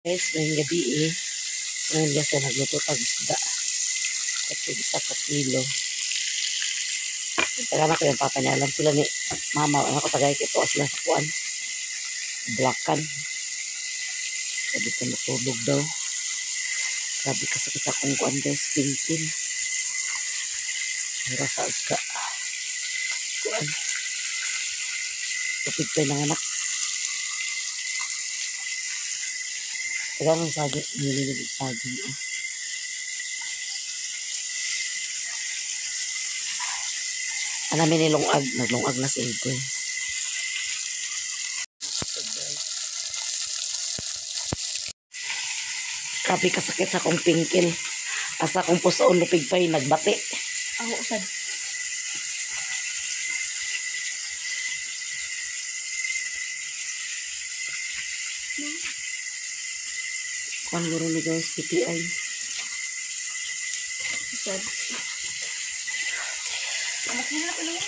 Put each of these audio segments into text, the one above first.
Guys, ngayong gabi ngayon guys na nagluto tag isda. Kasi isa ka kilo. Tagana ko yung papa niya. Alam sila ni mama. Ano ko tagay kito sila sa kuwan. Blakan. Sabi ko natulog daw. Grabe kasakit sa kong kuwan guys. Pinkin. Hira sa agka. Kuwan. Kapit pa ng anak. Tagang saging. Nililig saging. Namin nilungag. Naglungag na si Igoy. Grabe kasakit sa kong pingkil. Asa kong pusoon lupig pa'y nagbati. Ako usad. Kuan guro ni guys, PTI. Usad. Anak nila pala yan.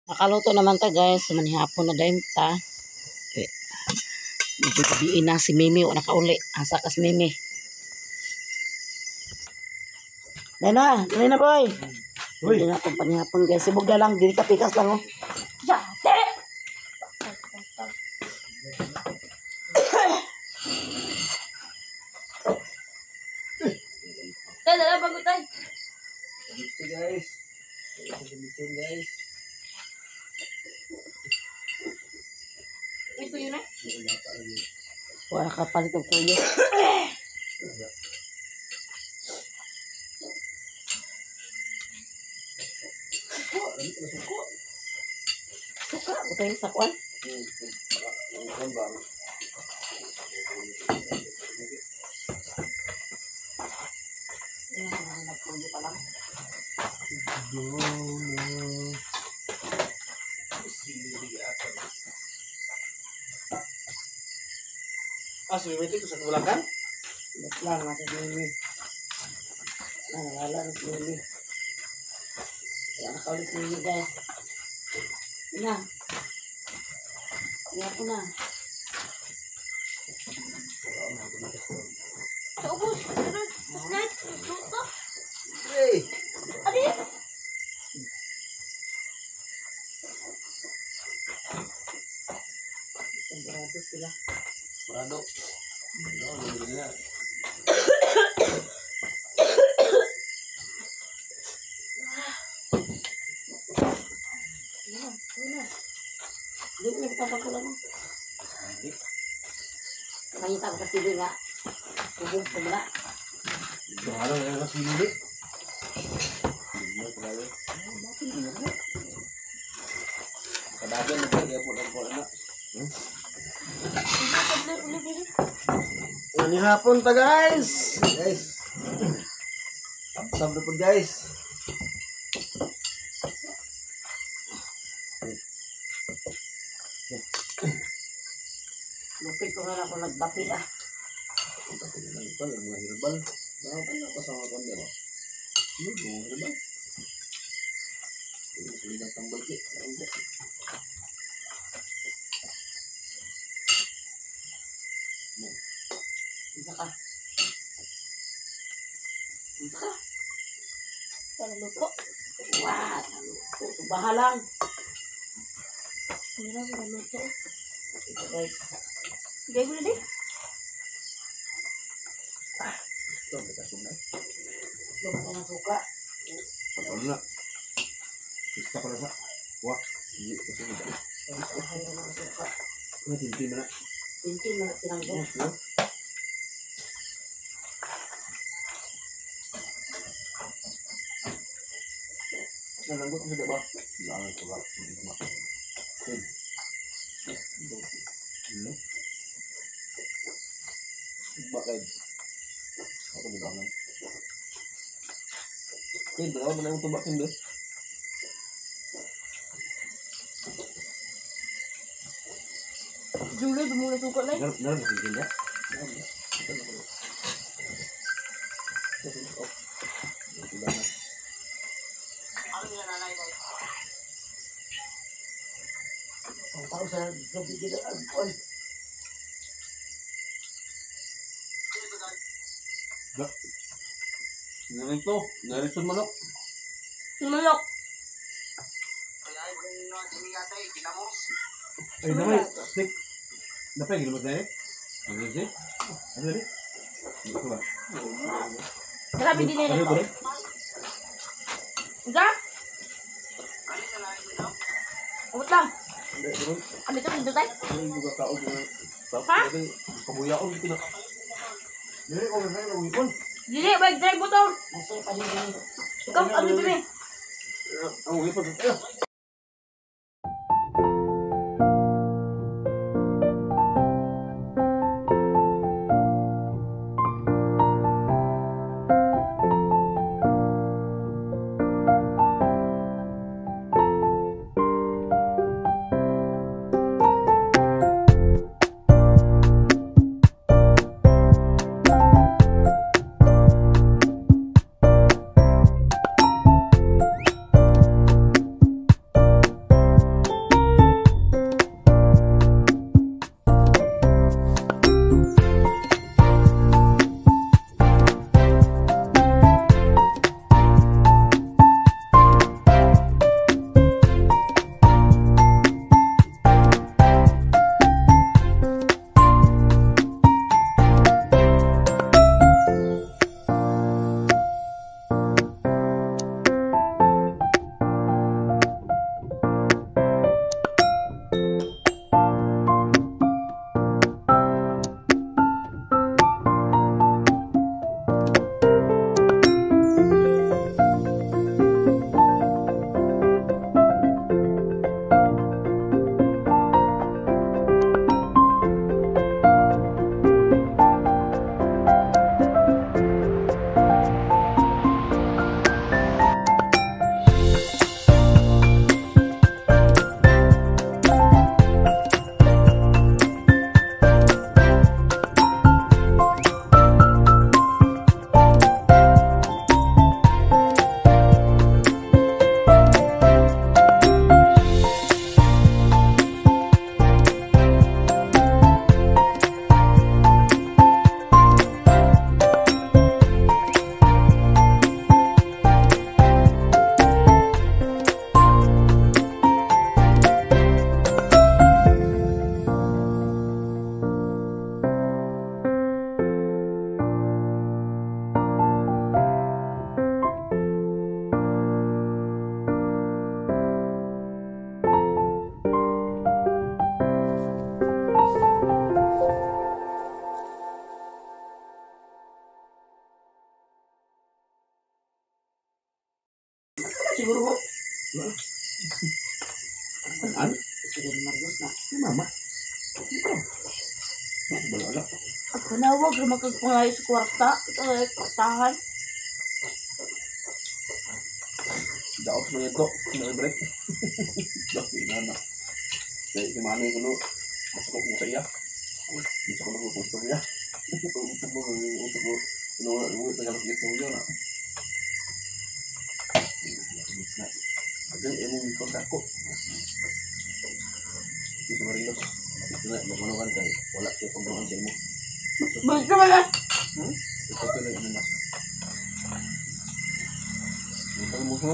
Nakaluto naman ta guys. Manihapon na dahil ta. Okay. Gabiin na si Mimi. O nakauli. Asa kas Mimi. Dahil na boy. Hindi na itong panihapon guys. Sibog na lang. Dili ka pikas lang oh. Yate! Tay, dala bago tay. Ito guys. Ito guys. Ito yun eh. Wala ka palit ang tuyo. Suka. Ito yung sakwan. Nagtuyo pa lang. Sumimitik sa kabulakan? Ba't lang nasa Mimi. Wala na si Mimi. Wala na kaulit si Mimi guys. Ina. Iyan ko na. Sa ubos. Ano? Sa snack. Luto. Hey! Adi. Sigurado sila. Marado. Hindi na. Hindi ko nagtapag ko lang. Nakita ko kasi din nga. Subog ko na. Ano yung kasi hindi? Hindi mo pala yun. Kadagyan na kaya po lang po na. Ini hapon ta guys. Guys. Sab na po guys. Lupit ko nga ako nagbati ah. Tapi dengan itu mga herbal. Apa na kasama ko nila? Mga herbal. Ini sudah tambal ki. Isa ka. Isa ka. Para luto. Wah, subaha lang. Mira, para luto. Ito guys. Gaya ko na din. Ito may kasunay. Lumot na ng suka. Patol na. Gusto ko na sa. Wah, hindi ko sunod. Ayaw na ng suka. Ano tinti mo na? Pintin na tinanggal. No? Nalanggot mo sa diba? Langan ko ba? Tin. Ano? Bakit? Ako bilangan. Tin, dalawa mo na yung tubak, Tin, Julo, dumula suka na. Naran kasi din ya. Ang tao sa bigyan ng alcohol. Narito manok. Sumalok. Ay, namay, stick. Napay, ginawa tayo? Ano yun, stick? Ano yun? Ito ba? Grabe din Ano nila yun, to. pre? Ga? Abot lang. Hindi, gano'n. Abi to, hindi tayo. Ano yung mga tao na Ha? kabuyaon, ito na. Hindi, kung may mga wipon. Dili, bag drive mo to. Nasa paligid. Ikaw, abi bebe. Ang wipon, ito. Siguro ho. Ano? Siguro Marcos na. Si mama. Ito. Balala. Ang panawag, lumakagpangay sa kwarta. Kwartahan. Daot mo ito. Nag-break. Dati na na. Kaya si Manay ko no. Masakot mo sa iya. Masakot mo kung gusto niya. Utok mo. Ano tagalog dito yun na. Agad emong kontak ko. Di sa Marilos. Ito na, magmanukan kayo. Wala kayo pagmanukan kayo mo. Balik ka ba yan? Ito ko na yung mas. Ito mo ko.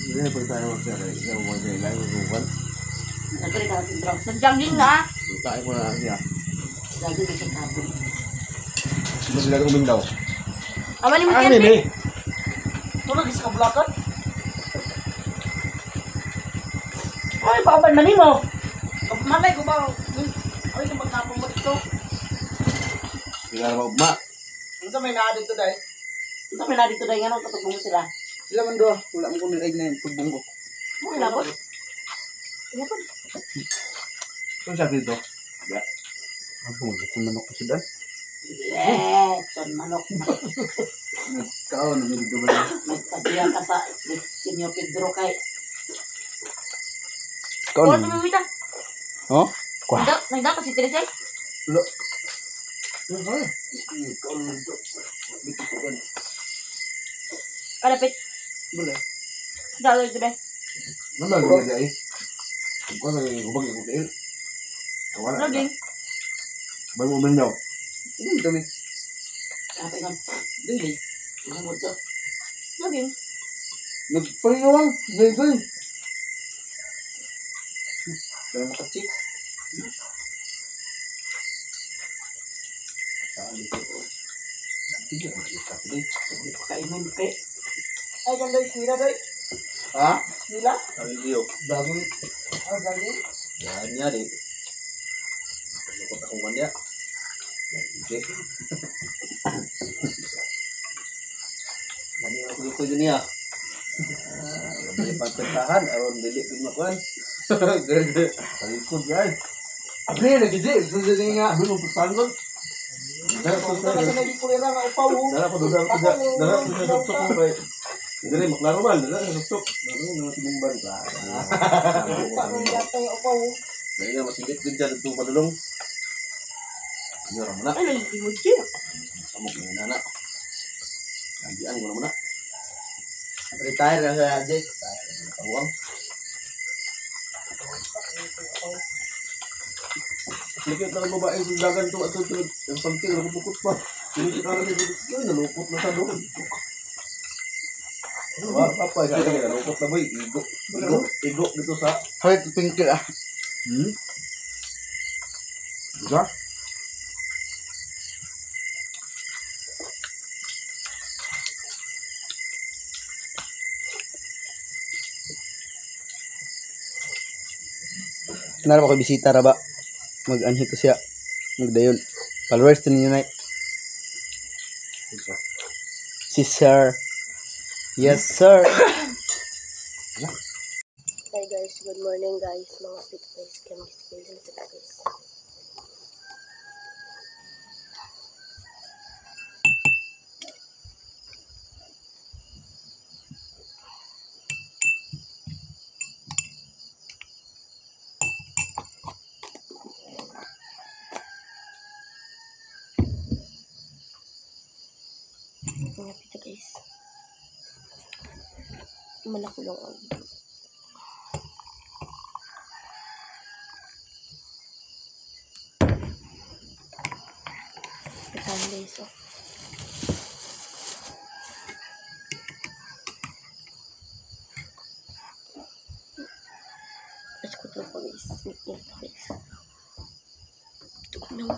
Hindi na pag tayo magsaray. Ikaw mo dyan. Lagi mo buwan. Nagkari ka natin drugs. Nag-jogging na. Tayo ko na siya. Lagi na siyang kapon. Sino sila uming daw? Amali mo Ano yan, eh? tulog sa kabulakan. Ay, pakaban man mo. Malay ko ba? Ay, kung magkapon mo ito. Sila ba ugma? Ano may naadit to dahil? Ito may na dito dahil nga nung katugong sila. Sila man doon. Wala mo kung nilaig na yung tugbong ko. Mo ilabot. Ilabot. Kung siya dito? Ya. Ako mo, kung manok ko siya. Yes, son manok. Kao, nagiging ba na? Nagtabihan ka sa Senyor Pedro kay. Kao Oo, naman. tumimita. Oh? Kuha. Nagda kasi tirisay. Lo. Kalapit. Boleh. Dalo ito be. Nambal mo na eh. Kung ano yung hubag yung kutil. Wala na. Laging. Bago mo daw. Ini kami. Apa yan? Dili. Ano mo ito? Laging. Nagpangawang. Gay. Kaya makachik. Saan dito? Sige, makikita ko din. Hindi pa kainan kay. Ay, ganda yung sila doy. Ha? Sila? Sabi niyo. Daging. Oh, dali. Yan niya din. Lukot akong kanya. Okay. Mani ako luto yun niya. May pagpentahan. Aron dili pimakuan. Talikod yan. Abli lagi sih. Sudah nga. Abin mo pagtanggol. Dara ko Ito kasi naging kulira nga upaw. Dara ko dudang ko dara ko sa doktor ko kay. Dili maklaro man, dara sa doktor. Dara na tinumban ka. Paano yata yung upaw? Dahil nga masigit din dyan itong padulong. Yura mo na. Ay, naging mo siya. Samok na nana. Nandiyan mo na muna. Retire na sa Jay. Kabuang. Sikit na ang babae sa dagan ito at ito. Ang pagting, nakupukot pa. Sinikit na rin ito. Ay, nalukot na sa doon. Wah, apa ya? Nalukot na boy. Igo dito sa... Hoy, pingkil ah. Diba? Kenapa ko bisita ra ba? Mag-anhi to siya. Magdayon. Followers to ninyo na. Si Sir. Yes, sir. Hi guys, good morning guys. Mga fit guys, chemistry guys. Mga fit guys. Malaki lang ang guys, oh. Let's go to guys. Ito guys. Ito na.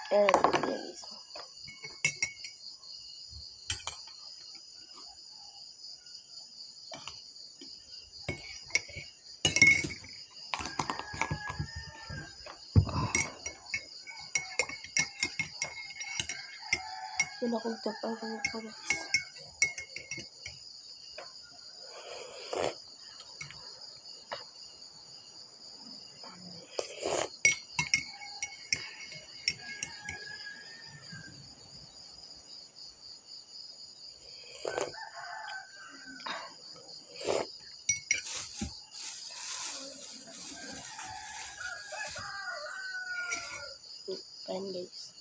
Guys. Yun akong tapang ko guys. Ayan guys.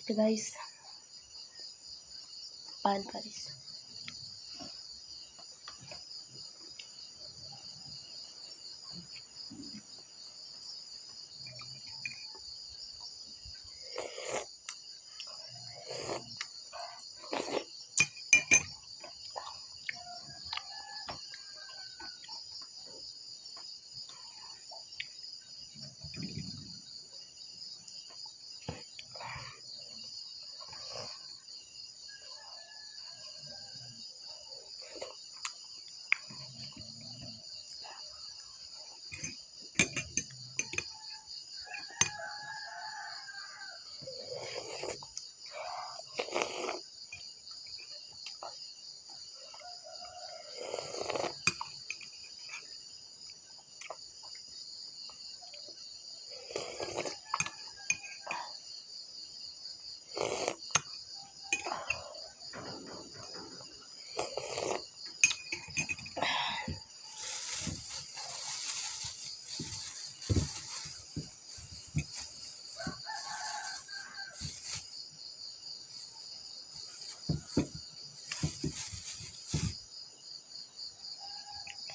Ito guys. Pan guys.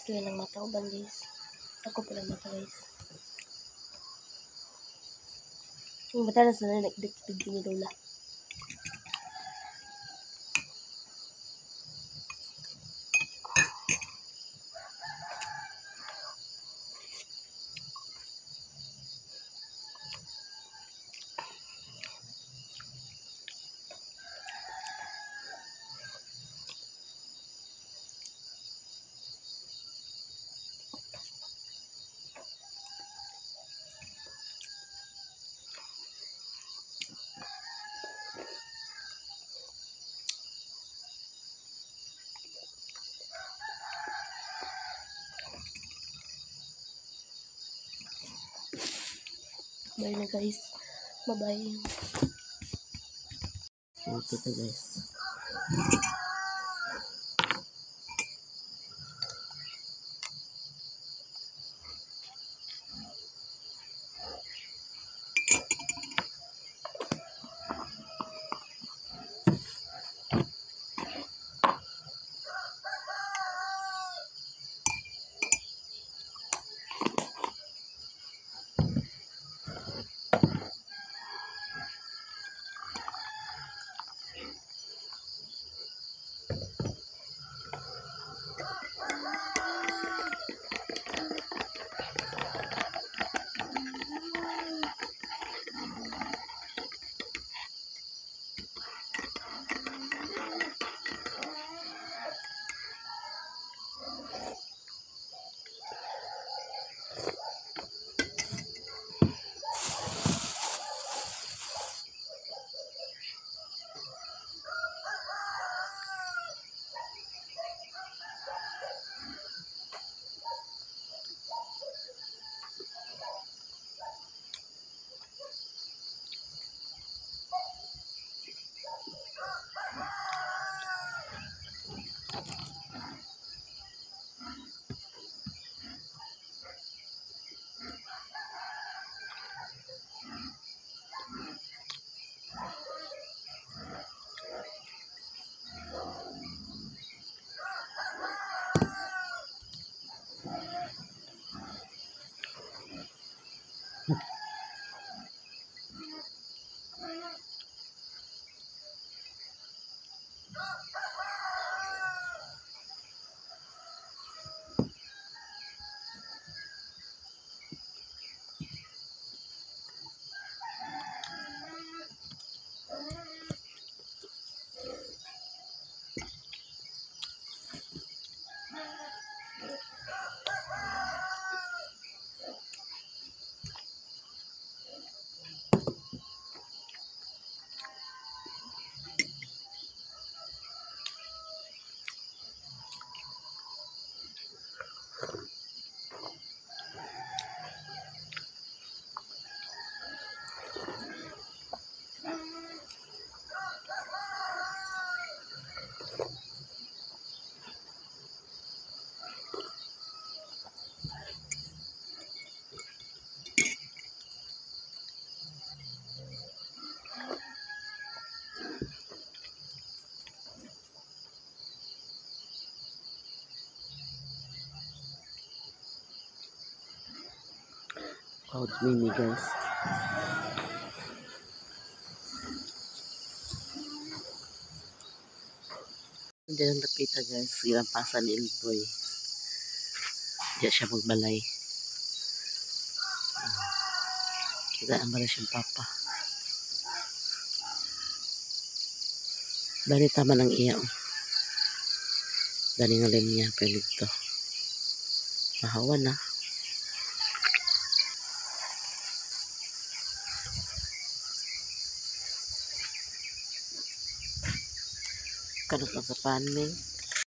Sila ng mata uban guys. Ako pala mata guys. Yung mata na sila nag-dip ni Lola. Bye na guys. Bye-bye. Ito to guys. Pouch mini guys. Hindi lang napita guys. Ginampasan ni Ilboy. Diya siya magbalay. Kita ang bala siyang papa. Dali tama ng iya. Dali ng lim niya. Pero ito. Mahawa na. Kanot lang sa panin.